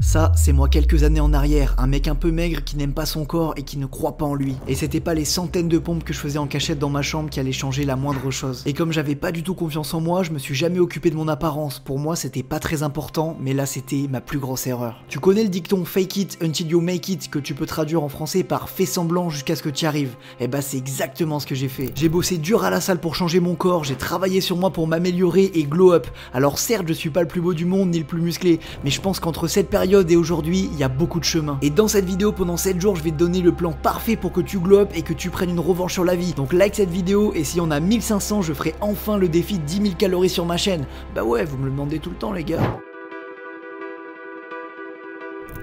Ça, c'est moi quelques années en arrière, un mec un peu maigre qui n'aime pas son corps et qui ne croit pas en lui. Et c'était pas les centaines de pompes que je faisais en cachette dans ma chambre qui allaient changer la moindre chose. Et comme j'avais pas du tout confiance en moi, je me suis jamais occupé de mon apparence. Pour moi, c'était pas très important, mais là, c'était ma plus grosse erreur. Tu connais le dicton fake it until you make it, que tu peux traduire en français par fais semblant jusqu'à ce que tu y arrives. Et bah, c'est exactement ce que j'ai fait. J'ai bossé dur à la salle pour changer mon corps, j'ai travaillé sur moi pour m'améliorer et glow up. Alors certes, je suis pas le plus beau du monde ni le plus musclé, mais je pense qu'entre cette période et aujourd'hui, il y a beaucoup de chemin. Et dans cette vidéo, pendant 7 jours, je vais te donner le plan parfait pour que tu glow up et que tu prennes une revanche sur la vie. Donc like cette vidéo et si on a 1500, je ferai enfin le défi de 10 000 calories sur ma chaîne. Bah ouais, vous me le demandez tout le temps les gars.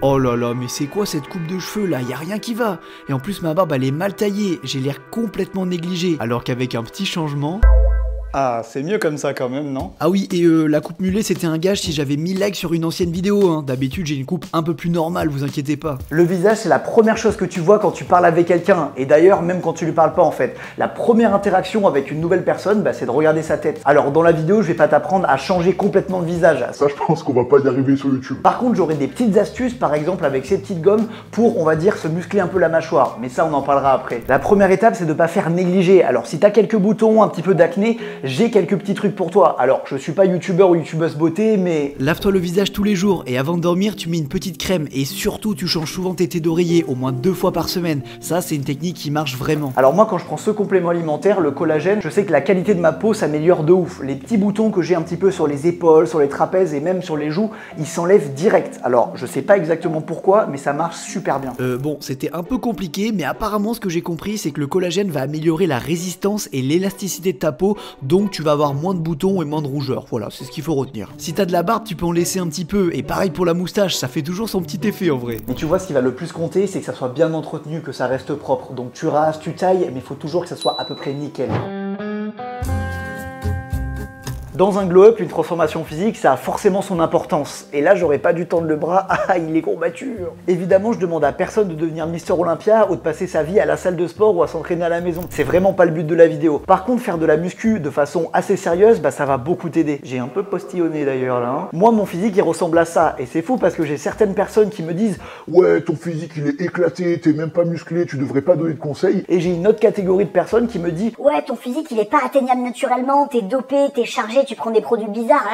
Oh là là, mais c'est quoi cette coupe de cheveux là? Y a rien qui va. Et en plus ma barbe elle est mal taillée, j'ai l'air complètement négligé. Alors qu'avec un petit changement... Ah, c'est mieux comme ça quand même, non? Ah oui, et la coupe mulet c'était un gage si j'avais 1000 likes sur une ancienne vidéo, hein. D'habitude j'ai une coupe un peu plus normale, vous inquiétez pas. Le visage c'est la première chose que tu vois quand tu parles avec quelqu'un, et d'ailleurs même quand tu lui parles pas en fait. La première interaction avec une nouvelle personne, bah, c'est de regarder sa tête. Alors dans la vidéo je vais pas t'apprendre à changer complètement de visage. Ça je pense qu'on va pas y arriver sur YouTube. Par contre j'aurai des petites astuces, par exemple avec ces petites gommes pour on va dire se muscler un peu la mâchoire, mais ça on en parlera après. La première étape c'est de pas faire négliger. Alors si t'as quelques boutons, un petit peu d'acné, j'ai quelques petits trucs pour toi. Alors je suis pas youtubeur ou youtubeuse beauté, mais... Lave-toi le visage tous les jours et avant de dormir tu mets une petite crème et surtout tu changes souvent tes thés d'oreiller au moins 2 fois par semaine. Ça c'est une technique qui marche vraiment. Alors moi quand je prends ce complément alimentaire, le collagène, je sais que la qualité de ma peau s'améliore de ouf. Les petits boutons que j'ai un petit peu sur les épaules, sur les trapèzes et même sur les joues, ils s'enlèvent direct. Alors je sais pas exactement pourquoi, mais ça marche super bien. Bon, c'était un peu compliqué, mais apparemment ce que j'ai compris c'est que le collagène va améliorer la résistance et l'élasticité de ta peau, donc tu vas avoir moins de boutons et moins de rougeur. Voilà, c'est ce qu'il faut retenir. Si t'as de la barbe, tu peux en laisser un petit peu, et pareil pour la moustache, ça fait toujours son petit effet en vrai. Mais tu vois, ce qui va le plus compter, c'est que ça soit bien entretenu, que ça reste propre. Donc tu rases, tu tailles, mais il faut toujours que ça soit à peu près nickel. Dans un glow-up, une transformation physique, ça a forcément son importance. Et là, j'aurais pas dû tendre le bras, ah, il est courbature. Évidemment, je demande à personne de devenir Mister Olympia ou de passer sa vie à la salle de sport ou à s'entraîner à la maison. C'est vraiment pas le but de la vidéo. Par contre, faire de la muscu de façon assez sérieuse, bah ça va beaucoup t'aider. J'ai un peu postillonné d'ailleurs là. Hein. Moi, mon physique, il ressemble à ça. Et c'est fou parce que j'ai certaines personnes qui me disent « Ouais, ton physique, il est éclaté, t'es même pas musclé, tu devrais pas donner de conseils. » Et j'ai une autre catégorie de personnes qui me dit « Ouais, ton physique, il est pas atteignable naturellement, t'es dopé, t'es chargé, tu prends des produits bizarres. »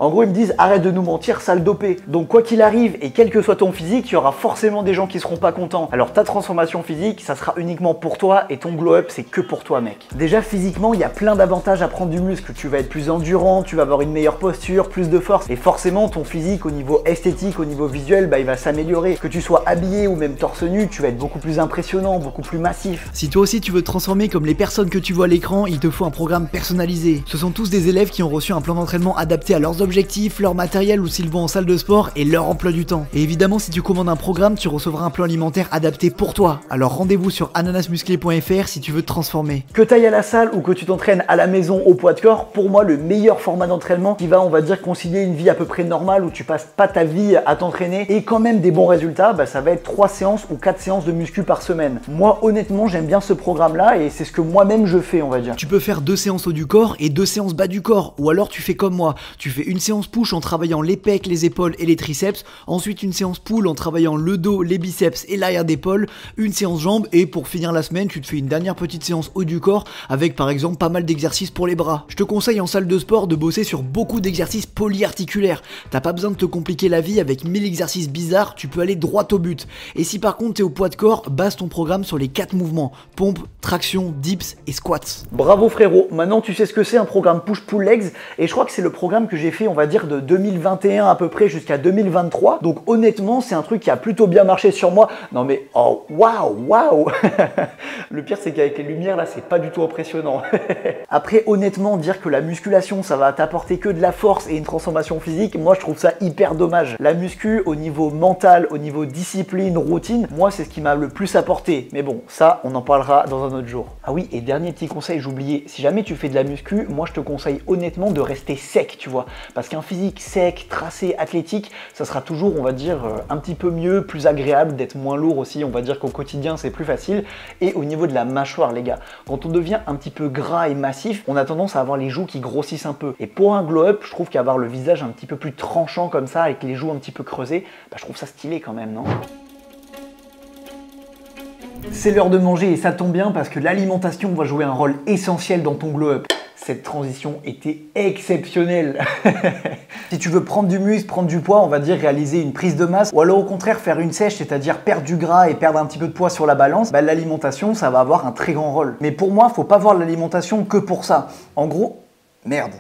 En gros, ils me disent arrête de nous mentir, sale dopé. Donc quoi qu'il arrive et quel que soit ton physique, il y aura forcément des gens qui seront pas contents. Alors ta transformation physique, ça sera uniquement pour toi et ton glow up, c'est que pour toi mec. Déjà physiquement, il y a plein d'avantages à prendre du muscle. Tu vas être plus endurant, tu vas avoir une meilleure posture, plus de force. Et forcément, ton physique au niveau esthétique, au niveau visuel, bah il va s'améliorer. Que tu sois habillé ou même torse nu, tu vas être beaucoup plus impressionnant, beaucoup plus massif. Si toi aussi tu veux te transformer comme les personnes que tu vois à l'écran, il te faut un programme personnalisé. Ce sont tous des élèves qui ont reçu un plan d'entraînement adapté à leurs objectifs, leur matériel ou s'ils vont en salle de sport et leur emploi du temps. Et évidemment si tu commandes un programme, tu recevras un plan alimentaire adapté pour toi. Alors rendez-vous sur ananasmusclé.fr si tu veux te transformer. Que tu ailles à la salle ou que tu t'entraînes à la maison au poids de corps, pour moi le meilleur format d'entraînement qui va on va dire concilier une vie à peu près normale où tu passes pas ta vie à t'entraîner et quand même des bons résultats, bah ça va être 3 séances ou 4 séances de muscu par semaine. Moi honnêtement j'aime bien ce programme là et c'est ce que moi-même je fais on va dire. Tu peux faire 2 séances haut du corps et 2 séances bas du corps, ou alors tu fais comme moi, tu fais une séance push en travaillant les pecs, les épaules et les triceps, ensuite une séance pull en travaillant le dos, les biceps et l'arrière d'épaule, une séance jambes et pour finir la semaine tu te fais une dernière petite séance haut du corps avec par exemple pas mal d'exercices pour les bras. Je te conseille en salle de sport de bosser sur beaucoup d'exercices polyarticulaires, t'as pas besoin de te compliquer la vie avec 1000 exercices bizarres, tu peux aller droit au but. Et si par contre t'es au poids de corps, base ton programme sur les 4 mouvements, pompe, traction, dips et squats. Bravo frérot, maintenant tu sais ce que c'est un programme push-pull legs et je crois que c'est le programme que j'ai fait on va dire de 2021 à peu près jusqu'à 2023. Donc honnêtement, c'est un truc qui a plutôt bien marché sur moi. Non mais oh waouh. Le pire c'est qu'avec les lumières là, c'est pas du tout impressionnant. Après honnêtement, dire que la musculation ça va t'apporter que de la force et une transformation physique, moi je trouve ça hyper dommage. La muscu au niveau mental, au niveau discipline, routine, moi c'est ce qui m'a le plus apporté. Mais bon, ça on en parlera dans un autre jour. Ah oui, et dernier petit conseil, j'oubliais, si jamais tu fais de la muscu, moi je te conseille honnêtement de rester sec, tu vois. parce qu'un physique sec, tracé, athlétique, ça sera toujours, on va dire, un petit peu mieux, plus agréable, d'être moins lourd aussi, on va dire qu'au quotidien c'est plus facile. Et au niveau de la mâchoire les gars, quand on devient un petit peu gras et massif, on a tendance à avoir les joues qui grossissent un peu. Et pour un glow-up, je trouve qu'avoir le visage un petit peu plus tranchant comme ça, avec les joues un petit peu creusées, bah, je trouve ça stylé quand même, non? C'est l'heure de manger et ça tombe bien parce que l'alimentation va jouer un rôle essentiel dans ton glow-up. Cette transition était exceptionnelle. Si tu veux prendre du muscle, prendre du poids, on va dire réaliser une prise de masse, ou alors au contraire faire une sèche, c'est-à-dire perdre du gras et perdre un petit peu de poids sur la balance, bah, l'alimentation, ça va avoir un très grand rôle. Mais pour moi, faut pas voir l'alimentation que pour ça. En gros, merde.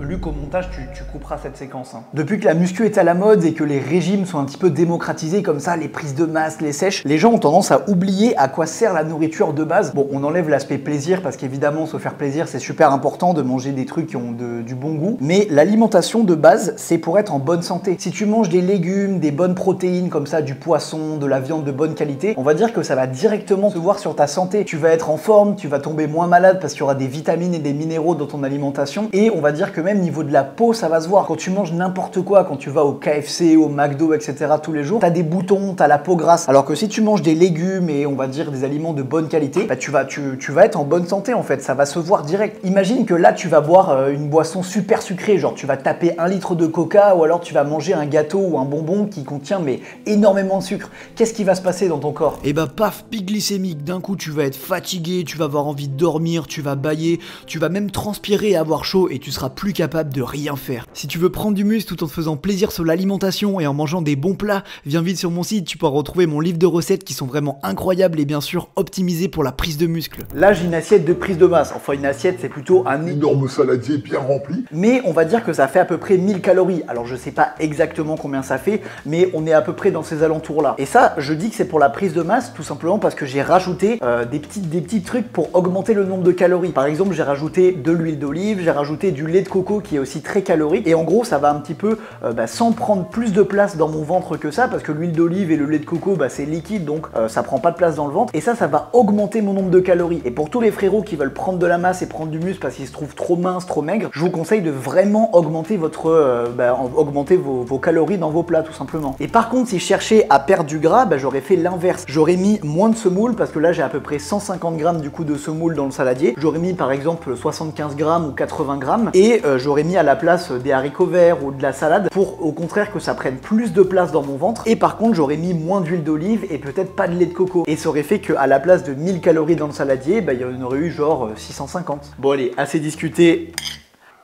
Luc, au montage, tu couperas cette séquence. Hein. Depuis que la muscu est à la mode et que les régimes sont un petit peu démocratisés comme ça, les prises de masse, les sèches, les gens ont tendance à oublier à quoi sert la nourriture de base. Bon, on enlève l'aspect plaisir parce qu'évidemment, se faire plaisir, c'est super important de manger des trucs qui ont du bon goût. Mais l'alimentation de base, c'est pour être en bonne santé. Si tu manges des légumes, des bonnes protéines comme ça, du poisson, de la viande de bonne qualité, on va dire que ça va directement se voir sur ta santé. Tu vas être en forme, tu vas tomber moins malade parce qu'il y aura des vitamines et des minéraux dans ton alimentation. Et on va dire que même niveau de la peau, ça va se voir. Quand tu manges n'importe quoi, quand tu vas au KFC, au McDo, etc. tous les jours, t'as des boutons, t'as la peau grasse. Alors que si tu manges des légumes et on va dire des aliments de bonne qualité, bah tu vas être en bonne santé en fait. Ça va se voir direct. Imagine que là, tu vas boire une boisson super sucrée, genre tu vas taper 1 litre de coca ou alors tu vas manger un gâteau ou un bonbon qui contient mais énormément de sucre. Qu'est-ce qui va se passer dans ton corps? Et bah paf, pic glycémique, d'un coup tu vas être fatigué, tu vas avoir envie de dormir, tu vas bâiller, tu vas même transpirer et avoir chaud et tu seras plus capable de rien faire. Si tu veux prendre du muscle tout en te faisant plaisir sur l'alimentation et en mangeant des bons plats, viens vite sur mon site, tu pourras retrouver mon livre de recettes qui sont vraiment incroyables et bien sûr optimisés pour la prise de muscle. Là j'ai une assiette de prise de masse, enfin une assiette c'est plutôt un Énorme saladier bien rempli. mais on va dire que ça fait à peu près 1000 calories. Alors je sais pas exactement combien ça fait, mais on est à peu près dans ces alentours là. Et ça, je dis que c'est pour la prise de masse tout simplement parce que j'ai rajouté des petits trucs pour augmenter le nombre de calories. Par exemple, j'ai rajouté de l'huile d'olive, j'ai rajouté du lait de coco qui est aussi très calorique et en gros ça va un petit peu sans prendre plus de place dans mon ventre que ça parce que l'huile d'olive et le lait de coco c'est liquide donc ça prend pas de place dans le ventre et ça va augmenter mon nombre de calories. Et pour tous les frérots qui veulent prendre de la masse et prendre du muscle parce qu'ils se trouvent trop minces, trop maigres, je vous conseille de vraiment augmenter vos calories dans vos plats tout simplement. Et par contre si je cherchais à perdre du gras, j'aurais fait l'inverse. J'aurais mis moins de semoule parce que là j'ai à peu près 150 grammes du coup de semoule dans le saladier. J'aurais mis par exemple 75 grammes ou 80 grammes et j'aurais mis à la place des haricots verts ou de la salade pour au contraire que ça prenne plus de place dans mon ventre. Et par contre j'aurais mis moins d'huile d'olive et peut-être pas de lait de coco. Et ça aurait fait qu'à la place de 1000 calories dans le saladier, il y en aurait eu genre 650. Bon allez, assez discuté.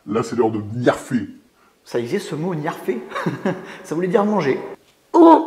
Là, c'est l'heure de niarfer. Ça existe ce mot niarfer? Ça voulait dire manger. Oh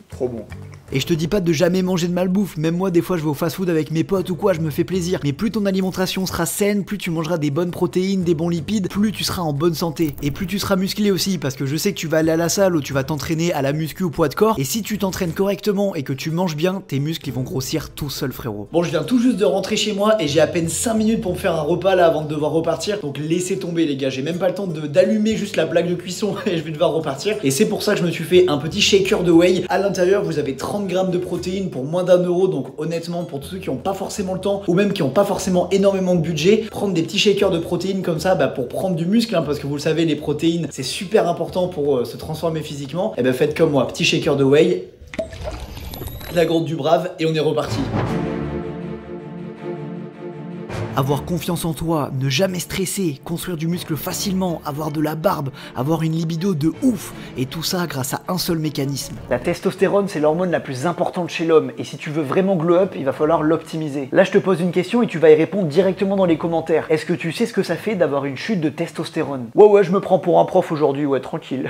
trop bon. Et je te dis pas de jamais manger de malbouffe, même moi des fois je vais au fast-food avec mes potes ou quoi, je me fais plaisir. Mais plus ton alimentation sera saine, plus tu mangeras des bonnes protéines, des bons lipides, plus tu seras en bonne santé. Et plus tu seras musclé aussi, parce que je sais que tu vas aller à la salle ou tu vas t'entraîner à la muscu ou poids de corps. Et si tu t'entraînes correctement et que tu manges bien, tes muscles ils vont grossir tout seuls frérot. Bon, je viens tout juste de rentrer chez moi et j'ai à peine 5 minutes pour me faire un repas là avant de devoir repartir. Donc laissez tomber les gars, j'ai même pas le temps d'allumer juste la plaque de cuisson et je vais devoir repartir. Et c'est pour ça que je me suis fait un petit shaker de whey. À l'intérieur vous avez 30 grammes de protéines pour moins d'1 €, donc honnêtement pour tous ceux qui n'ont pas forcément le temps ou même qui n'ont pas forcément énormément de budget, prendre des petits shakers de protéines comme ça pour prendre du muscle parce que vous le savez les protéines c'est super important pour se transformer physiquement, et faites comme moi, petit shaker de whey, la gourde du brave et on est reparti. Avoir confiance en toi, ne jamais stresser, construire du muscle facilement, avoir de la barbe, avoir une libido de ouf, et tout ça grâce à un seul mécanisme. La testostérone, c'est l'hormone la plus importante chez l'homme, et si tu veux vraiment glow up, il va falloir l'optimiser. Là, je te pose une question et tu vas y répondre directement dans les commentaires. Est-ce que tu sais ce que ça fait d'avoir une chute de testostérone? Ouais, je me prends pour un prof aujourd'hui, ouais, tranquille.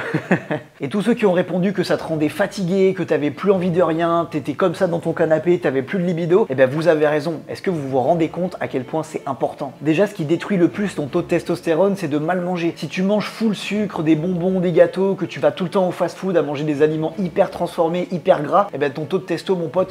Et tous ceux qui ont répondu que ça te rendait fatigué, que t'avais plus envie de rien, t'étais comme ça dans ton canapé, t'avais plus de libido, vous avez raison. Est-ce que vous vous rendez compte à quel point c'est important? Déjà, ce qui détruit le plus ton taux de testostérone, c'est de mal manger. Si tu manges full sucre, des bonbons, des gâteaux, que tu vas tout le temps au fast-food à manger des aliments hyper transformés, hyper gras, ton taux de testo, mon pote,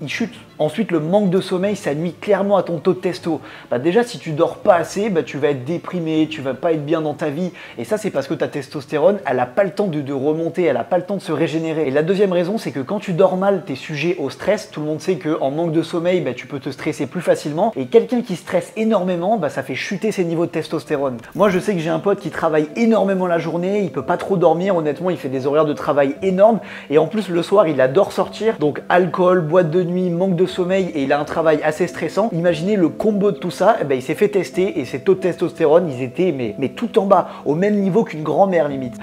il chute. Ensuite, le manque de sommeil, ça nuit clairement à ton taux de testo. Bah déjà, si tu dors pas assez, bah tu vas être déprimé, tu vas pas être bien dans ta vie. Et ça, c'est parce que ta testostérone, elle a pas le temps de remonter, elle a pas le temps de se régénérer. Et la deuxième raison, c'est que quand tu dors mal, tu es sujet au stress. Tout le monde sait qu'en manque de sommeil, bah, tu peux te stresser plus facilement. Et quelqu'un qui stresse énormément, bah, ça fait chuter ses niveaux de testostérone. Moi, je sais que j'ai un pote qui travaille énormément la journée, il peut pas trop dormir, honnêtement, il fait des horaires de travail énormes. Et en plus, le soir, il adore sortir. Donc, alcool, boîte de nuit, manque de sommeil, et il a un travail assez stressant. Imaginez le combo de tout ça, eh ben, il s'est fait tester et ses taux de testostérone, ils étaient mais tout en bas, au même niveau qu'une grand-mère limite.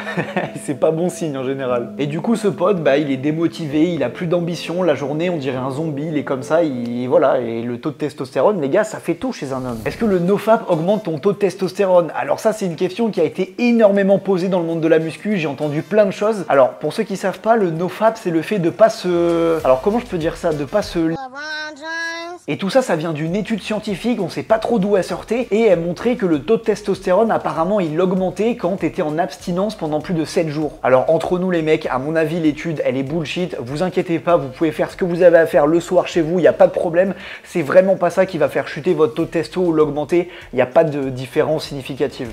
C'est pas bon signe en général. Et du coup, ce pote, bah, il est démotivé, il a plus d'ambition. La journée, on dirait un zombie, il est comme ça, voilà. Et le taux de testostérone, les gars, ça fait tout chez un homme. Est-ce que le NoFap augmente ton taux de testostérone? Alors ça, c'est une question qui a été énormément posée dans le monde de la muscu. J'ai entendu plein de choses. Alors, pour ceux qui savent pas, le NoFap, c'est le fait de pas se... Alors, comment je peux dire ça? De pas se... Et tout ça, ça vient d'une étude scientifique, on sait pas trop d'où elle sortait, et elle montrait que le taux de testostérone, apparemment, il augmentait quand t'étais en abstinence pendant plus de 7 jours. Alors, entre nous les mecs, à mon avis, l'étude, elle est bullshit, vous inquiétez pas, vous pouvez faire ce que vous avez à faire le soir chez vous, il n'y a pas de problème, c'est vraiment pas ça qui va faire chuter votre taux de testo ou l'augmenter, il n'y a pas de différence significative.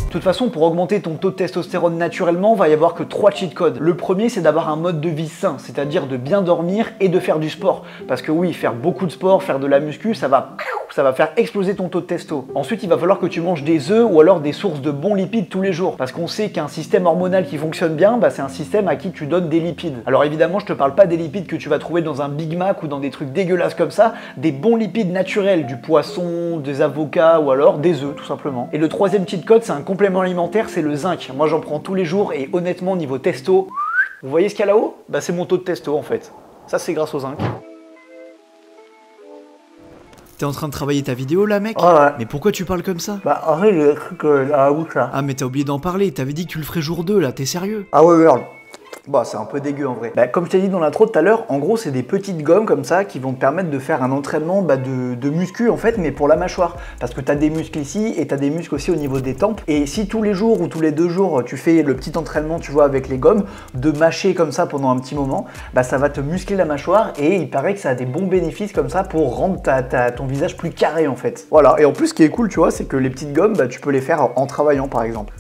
De toute façon, pour augmenter ton taux de testostérone naturellement, il va y avoir que 3 cheat codes. Le premier, c'est d'avoir un mode de vie sain, c'est-à-dire de bien dormir et de faire du sport. Parce que oui, faire beaucoup de sport, faire de la muscu, ça va faire exploser ton taux de testo. Ensuite, il va falloir que tu manges des œufs ou alors des sources de bons lipides tous les jours. Parce qu'on sait qu'un système hormonal qui fonctionne bien, bah, c'est un système à qui tu donnes des lipides. Alors évidemment, je te parle pas des lipides que tu vas trouver dans un Big Mac ou dans des trucs dégueulasses comme ça, des bons lipides naturels, du poisson, des avocats ou alors des œufs tout simplement. Et le troisième cheat code, c'est un complément alimentaire, c'est le zinc. Moi, j'en prends tous les jours et honnêtement, niveau testo, vous voyez ce qu'il y a là-haut? Bah, c'est mon taux de testo en fait. Ça, c'est grâce au zinc. T'es en train de travailler ta vidéo là, mec? Ouais. Mais pourquoi tu parles comme ça? Bah, arrête le truc à la bouche là. Ah, mais t'as oublié d'en parler, t'avais dit que tu le ferais jour 2 là, t'es sérieux? Ah ouais, merde. Bah, c'est un peu dégueu en vrai. Bah, comme je t'ai dit dans l'intro tout à l'heure, en gros, c'est des petites gommes comme ça qui vont te permettre de faire un entraînement de muscu en fait, mais pour la mâchoire. Parce que t'as des muscles ici et t'as des muscles aussi au niveau des tempes. Et si tous les jours ou tous les 2 jours, tu fais le petit entraînement, tu vois, avec les gommes, de mâcher comme ça pendant un petit moment, bah ça va te muscler la mâchoire et il paraît que ça a des bons bénéfices comme ça pour rendre ton visage plus carré en fait. Voilà. Et en plus, ce qui est cool, tu vois, c'est que les petites gommes, bah, tu peux les faire en travaillant par exemple.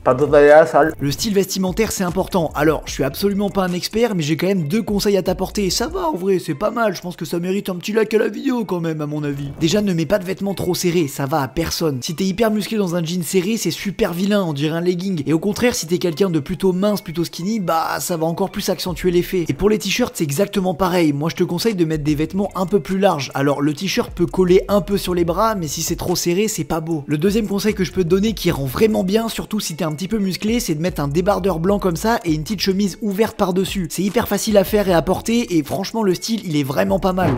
Pas besoin d'aller à la salle. Le style vestimentaire, c'est important. Alors, je suis absolument pas un expert, mais j'ai quand même 2 conseils à t'apporter. Ça va, en vrai, c'est pas mal. Je pense que ça mérite un petit like à la vidéo quand même, à mon avis. Déjà, ne mets pas de vêtements trop serrés, ça va à personne. Si t'es hyper musclé dans un jean serré, c'est super vilain, on dirait un legging. Et au contraire, si t'es quelqu'un de plutôt mince, plutôt skinny, bah ça va encore plus accentuer l'effet. Et pour les t-shirts, c'est exactement pareil. Moi, je te conseille de mettre des vêtements un peu plus larges. Alors, le t-shirt peut coller un peu sur les bras, mais si c'est trop serré, c'est pas beau. Le deuxième conseil que je peux te donner qui rend vraiment bien, surtout si t'es un petit peu musclé, c'est de mettre un débardeur blanc comme ça et une petite chemise ouverte par-dessus. C'est hyper facile à faire et à porter et franchement le style il est vraiment pas mal.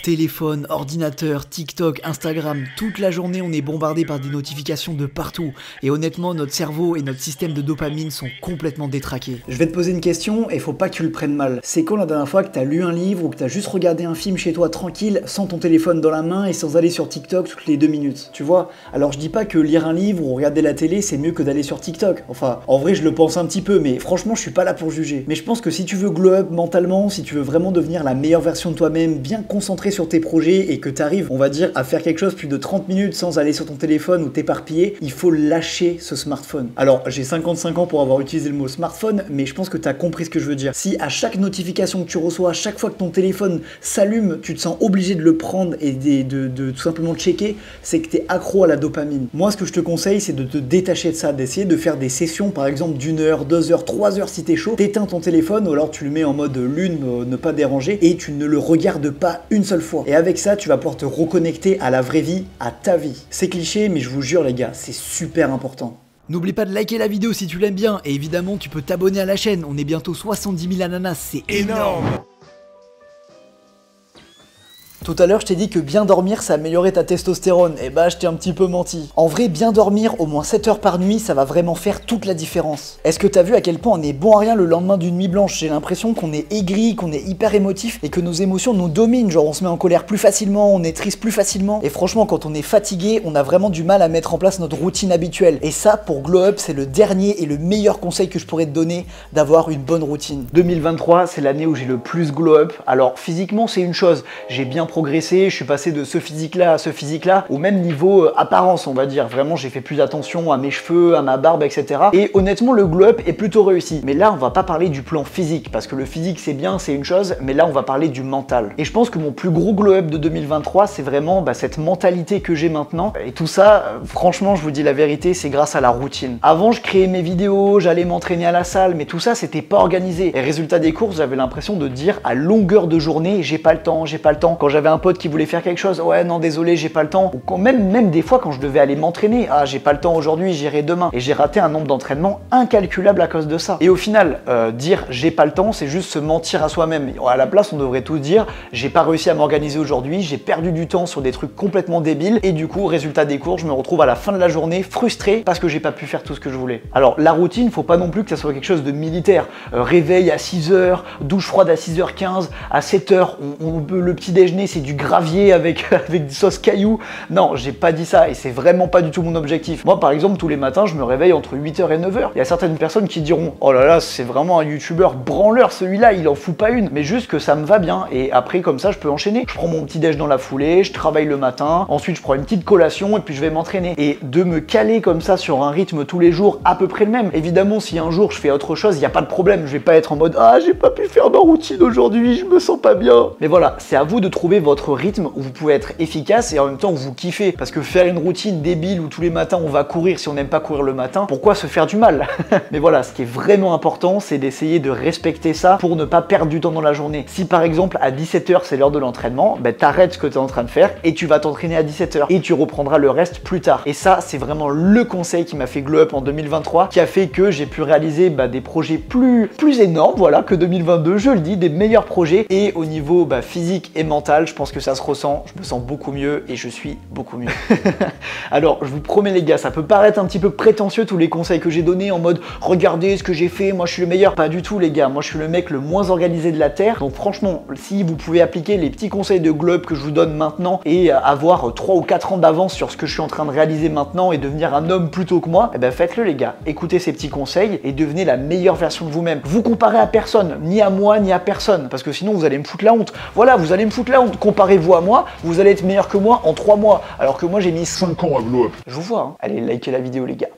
Téléphone, ordinateur, TikTok, Instagram, toute la journée on est bombardé par des notifications de partout. Et honnêtement, notre cerveau et notre système de dopamine sont complètement détraqués. Je vais te poser une question et faut pas que tu le prennes mal. C'est quand la dernière fois que t'as lu un livre ou que t'as juste regardé un film chez toi tranquille, sans ton téléphone dans la main et sans aller sur TikTok toutes les 2 minutes, tu vois? Alors je dis pas que lire un livre ou regarder la télé c'est mieux que d'aller sur TikTok. Enfin, en vrai je le pense un petit peu, mais franchement je suis pas là pour juger. Mais je pense que si tu veux glow up mentalement, si tu veux vraiment devenir la meilleure version de toi-même, bien concentré sur tes projets et que tu arrives, on va dire, à faire quelque chose plus de 30 minutes sans aller sur ton téléphone ou t'éparpiller, il faut lâcher ce smartphone. Alors, j'ai 55 ans pour avoir utilisé le mot smartphone, mais je pense que tu as compris ce que je veux dire. Si à chaque notification que tu reçois, à chaque fois que ton téléphone s'allume, tu te sens obligé de le prendre et de tout simplement checker, c'est que tu es accro à la dopamine. Moi, ce que je te conseille, c'est de te détacher de ça, d'essayer de faire des sessions, par exemple, d'1 heure, 2 heures, 3 heures si t'es chaud, t'éteins ton téléphone ou alors tu le mets en mode lune, ne pas déranger, et tu ne le regardes pas une seule fois. Et avec ça, tu vas pouvoir te reconnecter à la vraie vie, à ta vie. C'est cliché, mais je vous jure les gars, c'est super important. N'oublie pas de liker la vidéo si tu l'aimes bien, et évidemment tu peux t'abonner à la chaîne, on est bientôt 70 000 ananas, c'est énorme. Tout à l'heure, je t'ai dit que bien dormir, ça améliorait ta testostérone. Et bah, je t'ai un petit peu menti. En vrai, bien dormir au moins 7 heures par nuit, ça va vraiment faire toute la différence. Est-ce que t'as vu à quel point on est bon à rien le lendemain d'une nuit blanche? J'ai l'impression qu'on est aigri, qu'on est hyper émotif et que nos émotions nous dominent. Genre, on se met en colère plus facilement, on est triste plus facilement. Et franchement, quand on est fatigué, on a vraiment du mal à mettre en place notre routine habituelle. Et ça, pour Glow Up, c'est le dernier et le meilleur conseil que je pourrais te donner, d'avoir une bonne routine. 2023, c'est l'année où j'ai le plus Glow Up. Alors, physiquement, c'est une chose. J'ai bien progressé, je suis passé de ce physique-là à ce physique-là, au même niveau apparence, on va dire. Vraiment, j'ai fait plus attention à mes cheveux, à ma barbe, etc. Et honnêtement, le Glow Up est plutôt réussi. Mais là, on va pas parler du plan physique, parce que le physique, c'est bien, c'est une chose, mais là, on va parler du mental. Et je pense que mon plus gros Glow Up de 2023, c'est vraiment cette mentalité que j'ai maintenant. Et tout ça, franchement, je vous dis la vérité, c'est grâce à la routine. Avant, je créais mes vidéos, j'allais m'entraîner à la salle, mais tout ça, c'était pas organisé. Et résultat des courses, j'avais l'impression de dire à longueur de journée, j'ai pas le temps, j'ai pas le temps. Quand j'avais un pote qui voulait faire quelque chose, ouais, non, désolé, j'ai pas le temps. Ou quand même des fois, quand je devais aller m'entraîner, ah, j'ai pas le temps aujourd'hui, j'irai demain. Et j'ai raté un nombre d'entraînements incalculable à cause de ça. Et au final, dire j'ai pas le temps, c'est juste se mentir à soi-même. À la place, on devrait tous dire j'ai pas réussi à m'organiser aujourd'hui, j'ai perdu du temps sur des trucs complètement débiles. Et du coup, résultat des cours, je me retrouve à la fin de la journée frustré parce que j'ai pas pu faire tout ce que je voulais. Alors, la routine, faut pas non plus que ça soit quelque chose de militaire. Réveil à 6h, douche froide à 6h15, à 7h, le petit déjeuner, c'est du gravier avec des sauces cailloux. Non, j'ai pas dit ça et c'est vraiment pas du tout mon objectif. Moi, par exemple, tous les matins, je me réveille entre 8h et 9h. Il y a certaines personnes qui diront oh là là, c'est vraiment un youtubeur branleur celui-là, il en fout pas une. Mais juste que ça me va bien et après, comme ça, je peux enchaîner. Je prends mon petit déj dans la foulée, je travaille le matin, ensuite je prends une petite collation et puis je vais m'entraîner. Et de me caler comme ça sur un rythme tous les jours à peu près le même. Évidemment, si un jour je fais autre chose, il n'y a pas de problème. Je vais pas être en mode ah, j'ai pas pu faire ma routine aujourd'hui, je me sens pas bien. Mais voilà, c'est à vous de trouver votre rythme où vous pouvez être efficace et en même temps où vous kiffez. Parce que faire une routine débile où tous les matins on va courir si on n'aime pas courir le matin, pourquoi se faire du mal? Mais voilà, ce qui est vraiment important, c'est d'essayer de respecter ça pour ne pas perdre du temps dans la journée. Si par exemple à 17h c'est l'heure de l'entraînement, ben t'arrêtes ce que tu es en train de faire et tu vas t'entraîner à 17h et tu reprendras le reste plus tard. Et ça, c'est vraiment le conseil qui m'a fait glow up en 2023, qui a fait que j'ai pu réaliser des projets plus énormes, voilà, que 2022, je le dis, des meilleurs projets. Et au niveau physique et mental, je pense que ça se ressent, je me sens beaucoup mieux et je suis beaucoup mieux. Alors, je vous promets les gars, ça peut paraître un petit peu prétentieux tous les conseils que j'ai donnés en mode regardez ce que j'ai fait, moi je suis le meilleur. Pas du tout les gars, moi je suis le mec le moins organisé de la terre. Donc franchement, si vous pouvez appliquer les petits conseils de glow up que je vous donne maintenant et avoir 3 ou 4 ans d'avance sur ce que je suis en train de réaliser maintenant et devenir un homme plus tôt que moi, eh ben faites-le les gars. Écoutez ces petits conseils et devenez la meilleure version de vous-même. Vous comparez à personne, ni à moi, ni à personne, parce que sinon vous allez me foutre la honte. Voilà, vous allez me foutre la honte. Comparez-vous à moi, vous allez être meilleur que moi en 3 mois, alors que moi j'ai mis 5 ans à glow up. Je vous vois, hein. Allez, likez la vidéo les gars.